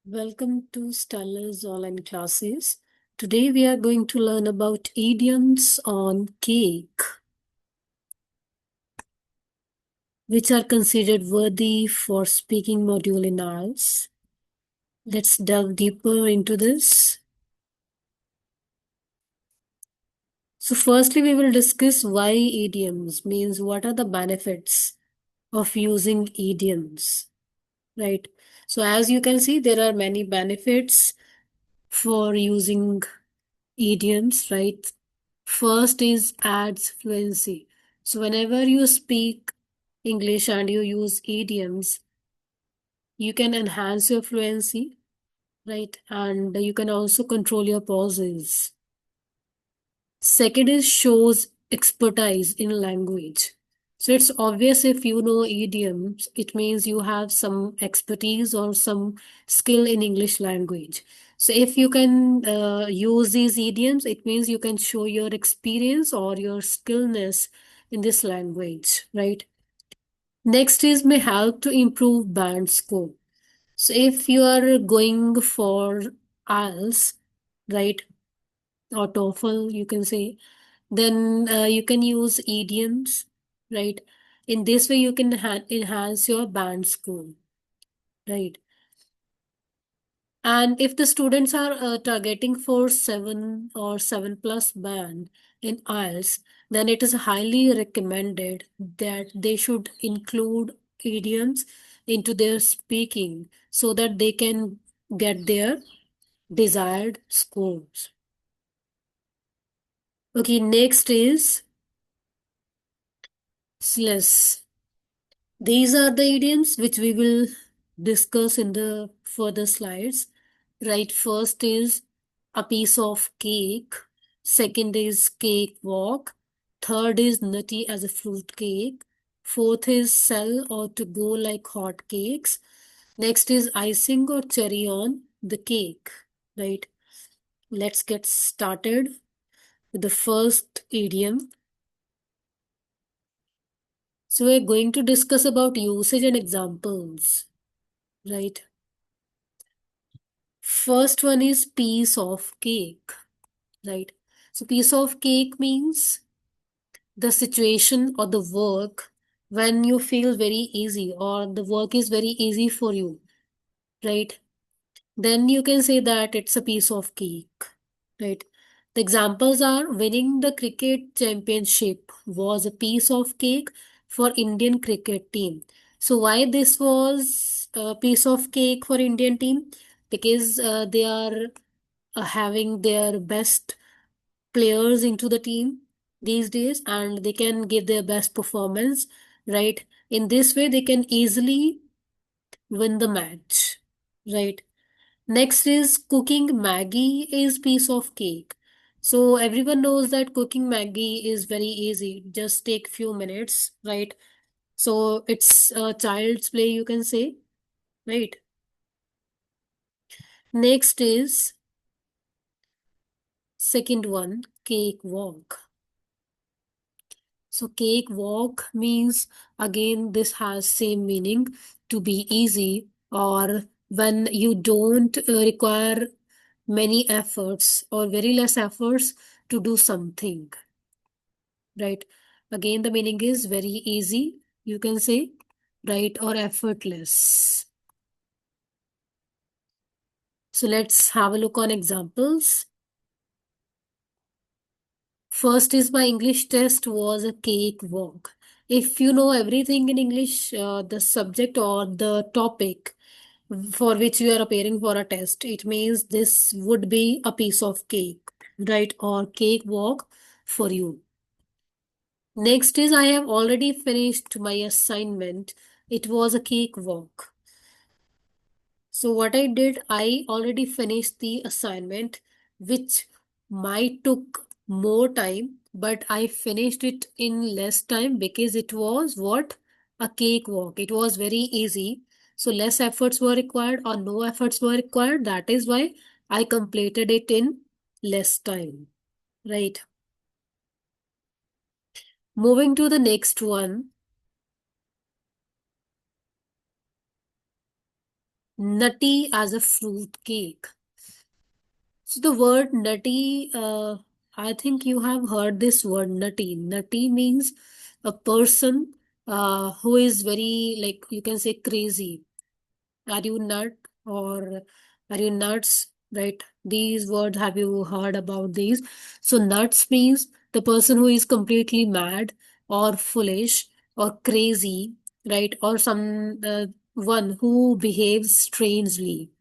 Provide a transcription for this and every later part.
Welcome to Stellar's online classes. Today we are going to learn about idioms on cake, which are considered worthy for speaking module in IELTS. Let's delve deeper into this. So firstly, we will discuss why idioms means what are the benefits of using idioms, right? So as you can see, there are many benefits for using idioms, right? First is adds fluency. So whenever you speak English and you use idioms, you can enhance your fluency, right? And you can also control your pauses. Second is shows expertise in language. So it's obvious if you know idioms, it means you have some expertise or some skill in English language. So if you can use these idioms, it means you can show your experience or your skillness in this language, right? Next is may help to improve band score. So if you are going for IELTS, right, or TOEFL, you can say, then you can use idioms, right? In this way, you can enhance your band score, right? And if the students are targeting for 7 or 7 plus band in IELTS, then it is highly recommended that they should include idioms into their speaking so that they can get their desired scores. Okay, next is SLES. These are the idioms which we will discuss in the further slides. Right, first is a piece of cake. Second is cake walk. Third is nutty as a fruit cake. Fourth is sell or to go like hot cakes. Next is icing or cherry on the cake. Right, let's get started with the first idiom. So we're going to discuss about usage and examples. Right. First one is piece of cake, right? So piece of cake means the situation or the work when you feel very easy or the work is very easy for you, right? Then you can say that it's a piece of cake, right? The examples are winning the cricket championship was a piece of cake for Indian cricket team. So why this was a piece of cake for Indian team? Because they are having their best players into the team these days and they can give their best performance, right? In this way, they can easily win the match, right? Next is cooking Maggie is piece of cake. So everyone knows that cooking Maggie is very easy. Just take few minutes, right? So it's a child's play, you can say, right? Next is second one, cake walk. So cake walk means again this has same meaning to be easy or when you don't require many efforts or very less efforts to do something, right? Again the meaning is very easy, you can say, right, or effortless. So let's have a look on examples. First is my English test was a cakewalk. If you know everything in English, the subject or the topic for which you are appearing for a test, it means this would be a piece of cake, right? Or cakewalk for you. Next is I have already finished my assignment. It was a cakewalk. So what I did, I already finished the assignment, which might took more time, but I finished it in less time because it was what? A cakewalk. It was very easy. So less efforts were required or no efforts were required. That is why I completed it in less time. Right. Moving to the next one. Nutty as a fruit cake. So the word nutty, I think you have heard this word nutty. Nutty means a person who is very, like, you can say, crazy. Are you nut or are you nuts? Right? These words, have you heard about these? So nuts means the person who is completely mad or foolish or crazy, right? Or some one who behaves strangely,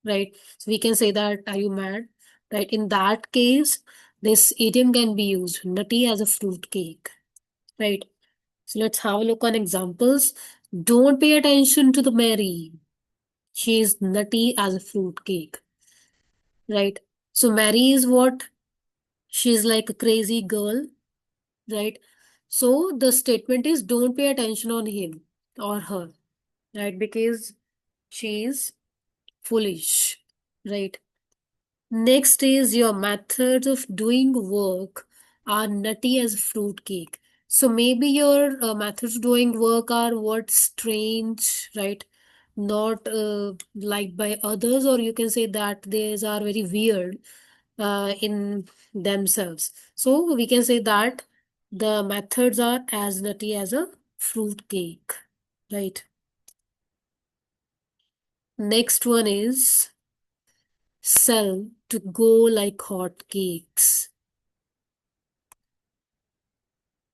right? So we can say that, are you mad? Right? In that case, this idiom can be used, nutty as a fruit cake, right? So let's have a look on examples. Don't pay attention to the Mary. She is nutty as a fruit cake, right? So Mary is what? She's like a crazy girl, right? So the statement is don't pay attention on him or her, right? Because she is foolish, right? Next is your methods of doing work are nutty as fruitcake. So maybe your methods of doing work are what strange, right? Not liked by others, or you can say that these are very weird in themselves. So we can say that the methods are as nutty as a fruitcake, right? Next one is sell to go like hot cakes.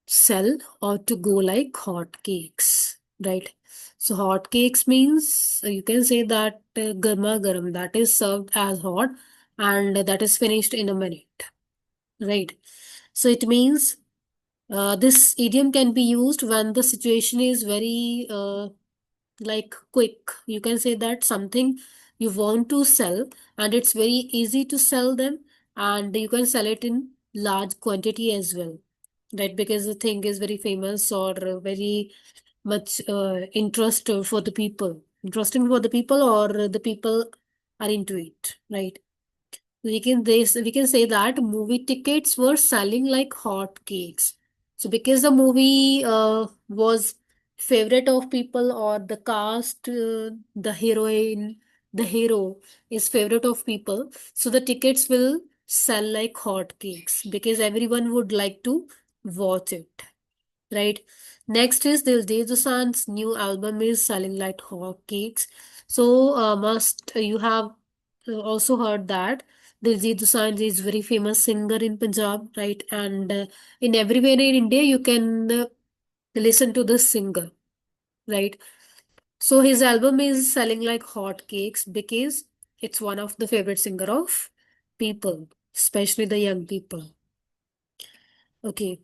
Sell or to go like hot cakes, right? So hot cakes means you can say that garma garam, that is served as hot and that is finished in a minute, right? So it means this idiom can be used when the situation is very like quick. You can say that something you want to sell and it's very easy to sell them, and you can sell it in large quantity as well, right? Because the thing is very famous or very much interest for the people, interesting for the people, or the people are into it, right? We can say that movie tickets were selling like hot cakes. So because the movie was favorite of people, or the cast, the heroine, the hero is favorite of people, so the tickets will sell like hot cakes because everyone would like to watch it, right? Next is Diljit Dosanjh's new album is selling like hotcakes. So must you have also heard that Diljit Dosanjh is very famous singer in Punjab, right? And in everywhere in India you can listen to this singer, right? So his album is selling like hotcakes because it's one of the favorite singer of people, especially the young people. Okay.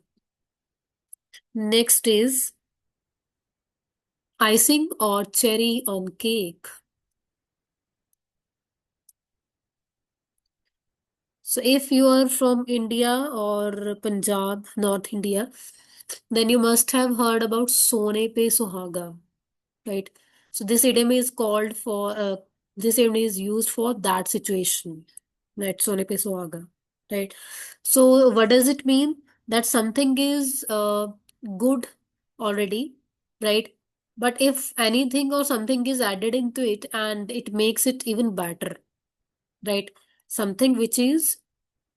Next is icing or cherry on cake. So if you are from India or Punjab, North India, then you must have heard about Sone Pe Suhaga, right? So this idiom is called for this idiom is used for that situation, right? Sone Pe Suhaga, right? So what does it mean? That something is good already, right? But if anything or something is added into it and it makes it even better, right? Something which is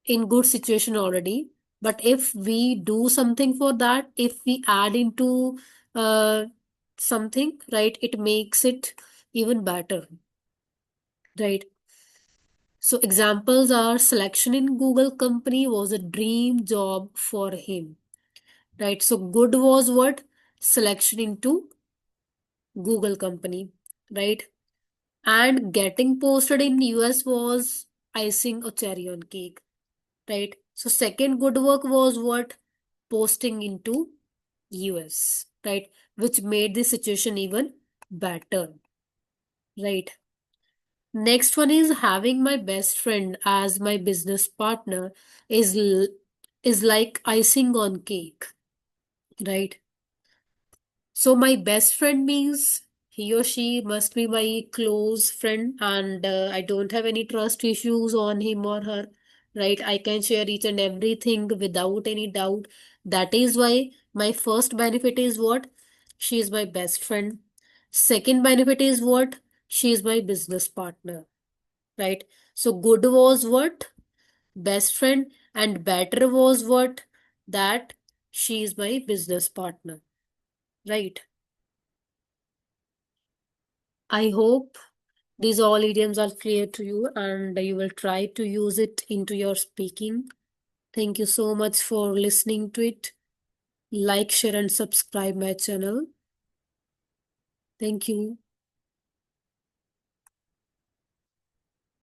in good situation already, but if we do something for that, if we add into uh, something, right, it makes it even better, right? So examples are selection in Google company was a dream job for him, right? So good was what? Selection into Google company, right? And getting posted in US was icing a cherry on cake, right? So second good work was what? Posting into US, right? Which made the situation even better, right? Next one is having my best friend as my business partner is is like icing on cake, right? So my best friend means he or she must be my close friend, and I don't have any trust issues on him or her, right? I can share each and everything without any doubt. That is why my first benefit is what? She is my best friend. Second benefit is what? she is my business partner, right? So good was what? Best friend, and better was what? That she is my business partner, right? I hope these all idioms are clear to you and you will try to use it into your speaking. Thank you so much for listening to it. Like, share, and subscribe my channel. Thank you.